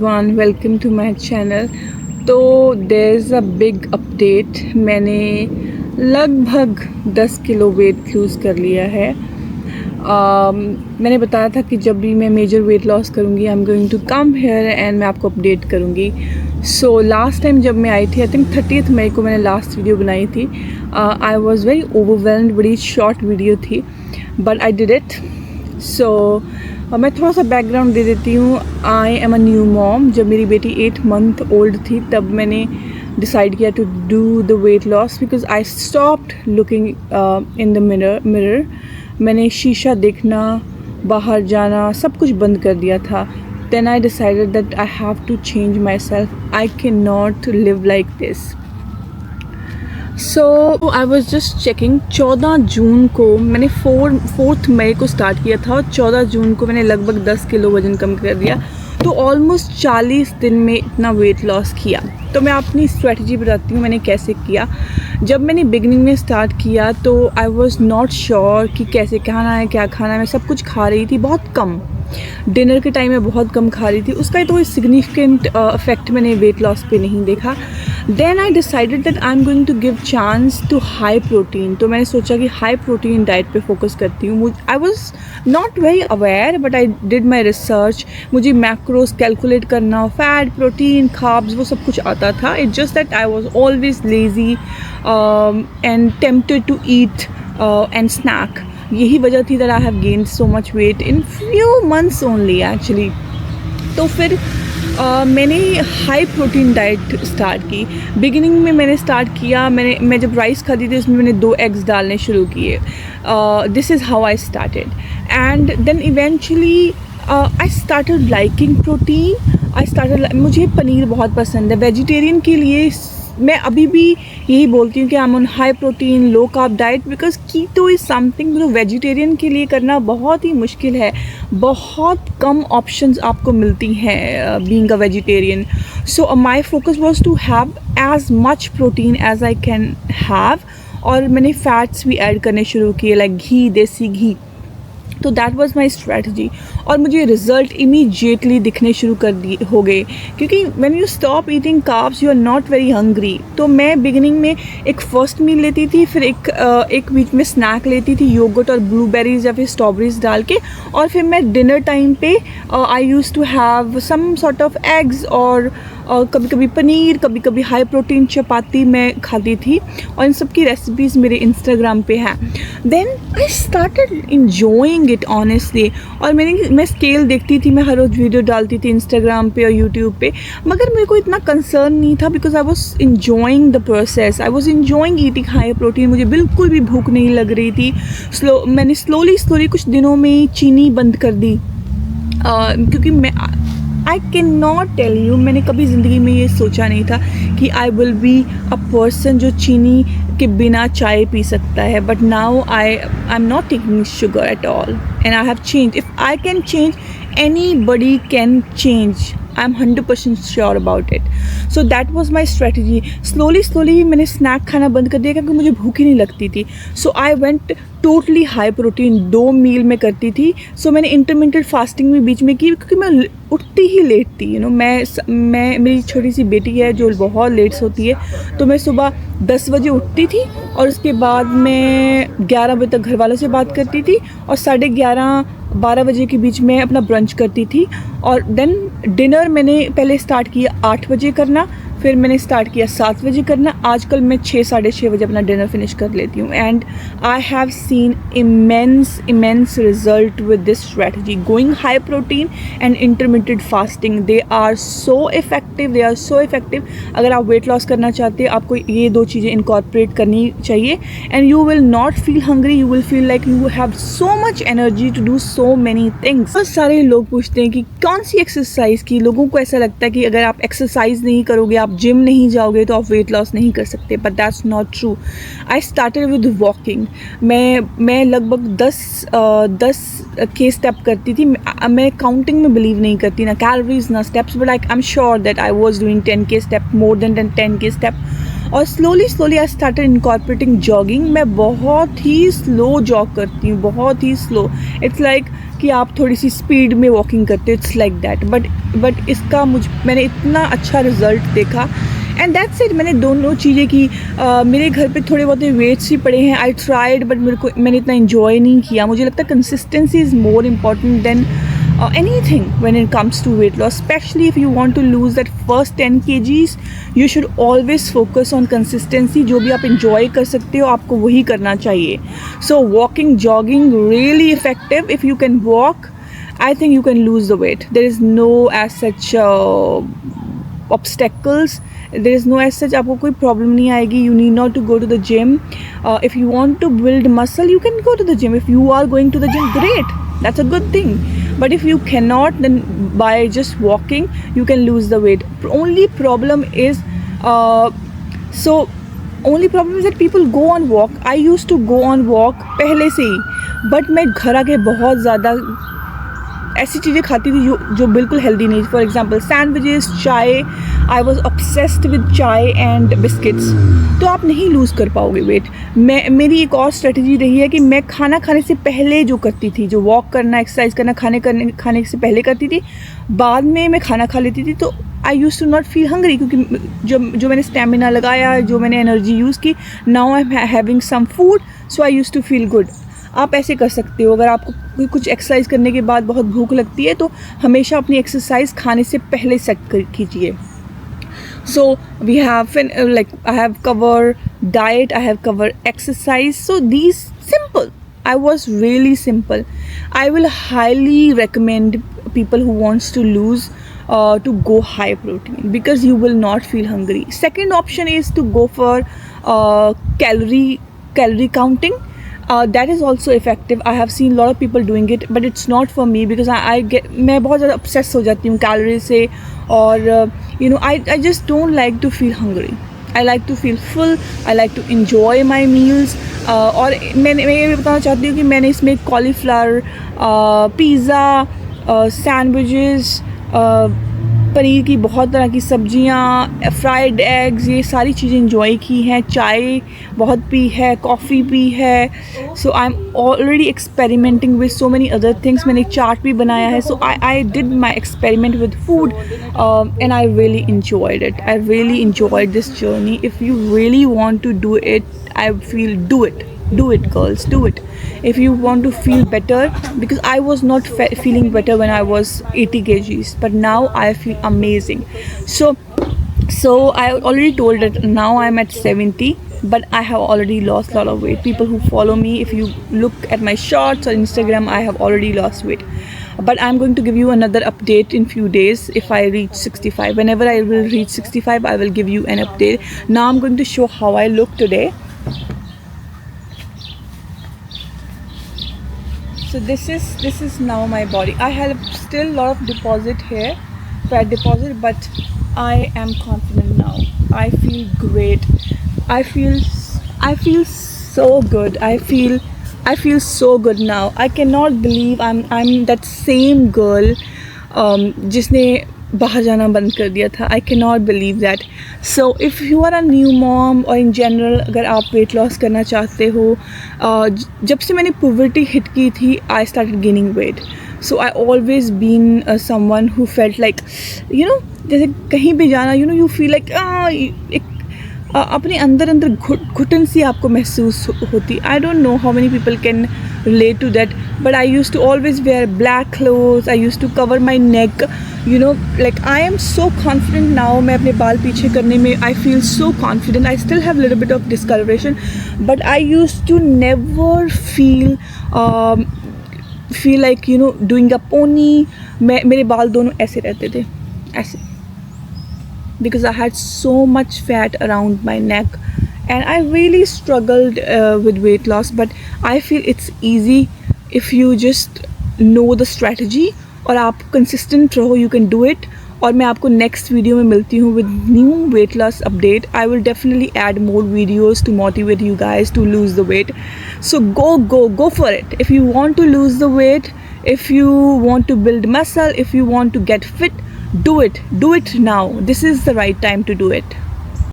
One welcome to my channel. तो there is a big update. मैंने लगभग 10 kilo weight lose कर लिया है। मैंने बताया था कि जब भी मैं मेजर वेट लॉस करूँगी I am going to come here and मैं आपको अपडेट करूँगी। सो लास्ट टाइम जब मैं आई थी, आई थिंक 30 मई को मैंने लास्ट वीडियो बनाई थी। आई वॉज़ वेरी ओवरवेल्म्ड, बड़ी शॉर्ट वीडियो थी बट आई डिड इट। सो मैं थोड़ा सा बैकग्राउंड दे देती हूँ। I am a new mom. जब मेरी बेटी 8 मंथ ओल्ड थी तब मैंने डिसाइड किया to do the weight loss because I stopped looking in the mirror. मैंने शीशा देखना, बाहर जाना, सब कुछ बंद कर दिया था। Then I decided that I have to change my self. I can not live like this. So I was just checking. 14 जून को मैंने 4 मई को स्टार्ट किया था और 14 जून को मैंने लगभग 10 किलो वज़न कम कर दिया। तो ऑलमोस्ट 40 दिन में इतना वेट लॉस किया। तो मैं अपनी स्ट्रेटजी बताती हूँ मैंने कैसे किया। जब मैंने बिगनिंग में स्टार्ट किया तो आई वॉज़ नॉट श्योर कि कैसे खाना है, क्या खाना है। मैं सब कुछ खा रही थी, बहुत कम। डिनर के टाइम में बहुत कम खा रही थी। उसका तो सिग्निफिकेंट इफेक्ट मैंने वेट लॉस पे नहीं देखा। Then I decided that I am going to give chance to high protein. तो मैंने सोचा कि हाई प्रोटीन डाइट पे फोकस करती हूँ। I was not very aware but I did my research. मुझे मैक्रोस कैलकुलेट करना, फैट, प्रोटीन, कार्ब्स, वो सब कुछ आता था। It's just that I was always lazy and tempted to eat and snack. यही वजह थी that I have gained so much weight in few months only actually. तो फिर मैंने हाई प्रोटीन डाइट स्टार्ट की। बिगिनिंग में मैंने स्टार्ट किया, मैं जब राइस खाती थी उसमें मैंने 2 एग्स डालने शुरू किए। This is how I started and then eventually I started liking protein. मुझे पनीर बहुत पसंद है। वेजिटेरियन के लिए मैं अभी भी यही बोलती हूँ कि I am on high protein low carb diet because keto is something जो वेजिटेरियन के लिए करना बहुत ही मुश्किल है। बहुत कम ऑप्शंस आपको मिलती हैं being a vegetarian. So my focus was to have as much protein as I can have. और मैंने फैट्स भी ऐड करने शुरू किए लाइक घी, देसी घी। तो दैट वाज माई स्ट्रैटेजी और मुझे रिज़ल्ट इमीडिएटली दिखने शुरू हो गए क्योंकि when you stop eating carbs you are not very hungry. तो मैं बिगिनिंग में एक फ़र्स्ट मील लेती थी, फिर एक बीच में स्नैक लेती थी, योगर्ट और ब्लूबेरीज या फिर स्ट्रॉबेरीज डाल के। और फिर मैं डिनर टाइम पे I use to have some sort of eggs और कभी कभी पनीर, कभी कभी हाई प्रोटीन चपाती मैं खाती थी। और इन सब की रेसिपीज़ मेरे इंस्टाग्राम पे हैं। Then I started enjoying it honestly. और मैं स्केल देखती थी, मैं हर रोज़ वीडियो डालती थी इंस्टाग्राम पे और यूट्यूब पे, मगर मेरे को इतना कंसर्न नहीं था because I was enjoying the process. I was enjoying eating high protein. मुझे बिल्कुल भी भूख नहीं लग रही थी। मैंने स्लोली कुछ दिनों में ही चीनी बंद कर दी क्योंकि I can not tell you, मैंने कभी ज़िंदगी में ये सोचा नहीं था कि I will be a person जो चीनी के बिना चाय पी सकता है। But now I am not taking sugar at all and I have change. If I can change anybody can change. I'm 100% sure about it. So that was my strategy. Slowly मैंने snack खाना बंद कर दिया क्योंकि मुझे भूख ही नहीं लगती थी। So I went totally high protein. 2 meal में करती थी। सो मैंने इंटरमिटेंट फास्टिंग भी बीच में की क्योंकि मैं उठती ही लेट थी। मैं मेरी छोटी सी बेटी है जो बहुत लेट सोती है। तो मैं सुबह 10 बजे उठती थी और उसके बाद मैं 11 बजे तक घर वालों से बात करती थी और 11:30-12 बजे के बीच में अपना ब्रंच करती थी। और देन डिनर मैंने पहले स्टार्ट किया 8 बजे करना, फिर मैंने स्टार्ट किया 7 बजे करना। आजकल मैं 6-6:30 बजे अपना डिनर फिनिश कर लेती हूँ and I have seen immense result with this strategy. Going high protein and intermittent fasting, they are so effective. अगर आप वेट लॉस करना चाहते हैं आपको ये 2 चीज़ें इनकॉर्पोरेट करनी चाहिए and you will not feel hungry. You will feel like you have so much energy to do so many things. बहुत सारे लोग पूछते हैं कि कौन सी एक्सरसाइज की। लोगों को ऐसा लगता है कि अगर आप एक्सरसाइज नहीं करोगे, आप जिम नहीं जाओगे तो आप वेट लॉस नहीं कर सकते, but that's not true. I started with walking. मैं लगभग 10 के स्टेप करती थी। मैं काउंटिंग में बिलीव नहीं करती, ना कैलोरीज ना steps, but I am sure that I was doing 10 के स्टेप, मोर देन 10 के स्टेप। और slowly I started incorporating jogging. मैं बहुत ही स्लो जॉग करती हूँ, बहुत ही स्लो। इट्स लाइक कि आप थोड़ी सी स्पीड में वॉकिंग करते हो, इट्स लाइक दैट, बट इसका मैंने इतना अच्छा रिज़ल्ट देखा एंड दैट्स इट। मैंने दोनों चीज़ें की। मेरे घर पे थोड़े बहुत वेट्स भी पड़े हैं, आई ट्राइड, बट मैंने इतना इन्जॉय नहीं किया। मुझे लगता है consistency is more important than anything when it comes to weight loss, especially if you want to lose that first 10 kgs. You should always focus on consistency. जो भी आप enjoy कर सकते हो आपको वही करना चाहिए. So walking, jogging, really effective. If you can walk, I think you can lose the weight. There is no as such obstacles. There is no as such आपको कोई problem नहीं आएगी. You need not to go to the gym. If you want to build muscle, you can go to the gym. If you are going to the gym, great. That's a good thing. But if you cannot, then by just walking you can lose the weight. Only problem is that people go on walk. I used to go on walk पहले से ही, but मैं घर आके बहुत ज़्यादा ऐसी चीज़ें खाती थी जो बिल्कुल हेल्दी नहीं। फॉर एग्जांपल सैंडविचेस, चाय, आई वाज ऑब्सेस्ड विद चाय एंड बिस्किट्स। तो आप नहीं लूज़ कर पाओगे वेट। मेरी एक और स्ट्रेटजी रही है कि मैं खाना खाने से पहले जो करती थी, जो वॉक करना, एक्सरसाइज करना, खाने से पहले करती थी, बाद में मैं खाना खा लेती थी, तो I use to not feel hungry, क्योंकि जो मैंने स्टेमिना लगाया, जो मैंने एनर्जी यूज़ की, now I am having some food, so I use to feel good. आप ऐसे कर सकते हो। अगर आपको कुछ एक्सरसाइज करने के बाद बहुत भूख लगती है तो हमेशा अपनी एक्सरसाइज खाने से पहले सेट कीजिए। So we have like I have covered diet, I have covered exercise. So these simple. I was really simple. I will highly recommend people who wants to lose to go high protein because you will not feel hungry. Second option is to go for calorie counting. That is also effective. I have seen a lot of people doing it, but it's not for me because मैं बहुत ज़्यादा obsessed हो जाती हूँ calorie से, और I just don't like to feel hungry. I like to feel full. I like to enjoy my meals. और मैं ये बताना चाहती हूँ कि मैंने इसमें कॉलीफ्लावर, पिज़्ज़ा, सैंडविचेस, पनीर की बहुत तरह की सब्जियां, फ्राइड एग्स, ये सारी चीज़ें इंजॉय की हैं। चाय बहुत पी है, कॉफ़ी पी है। So I am already experimenting with so many other things. मैंने एक चार्ट भी बनाया है। So I did my experiment with food and I really enjoyed it. I really enjoyed this journey. If you really want to do it, I feel do it. Do it, girls, do it. If you want to feel better, because I was not feeling better when I was 80 kgs, but now I feel amazing. So I already told that now I'm at 70, but I have already lost a lot of weight. People who follow me, if you look at my shorts or Instagram, I have already lost weight. But I'm going to give you another update in few days if I reach 65. Whenever I will reach 65, I will give you an update. Now I'm going to show how I look today. So this is now my body. I have still a lot of deposit here, fat deposit, but I am confident now. I feel great. I feel so good. I feel so good now. I cannot believe I'm that same girl जिसने बाहर जाना बंद कर दिया था. I cannot believe that. So if you are a new mom or in general अगर आप weight loss करना चाहते हो, जब से मैंने puberty hit की थी, I started gaining weight. So I always been someone who felt like, जैसे कहीं भी जाना, you feel like अपने अंदर घुटन सी आपको महसूस होती. I don't know how many people can relate to that, but I used to always wear black clothes. I used to cover my neck, like I am so confident now. मैं अपने बाल पीछे करने में I feel so confident. I still have a little bit of discoloration, but I used to never feel like doing a pony. मेरे बाल दोनों ऐसे रहते थे, ऐसे, because I had so much fat around my neck and I really struggled with weight loss. But I feel it's easy if you just know the strategy और आप consistent रहो, you can do it. और मैं आपको next video में मिलती हूँ with new weight loss update. I will definitely add more videos to motivate you guys to lose the weight. So go for it. If you want to lose the weight, if you want to build muscle, if you want to get fit, do it now. This is the right time to do it.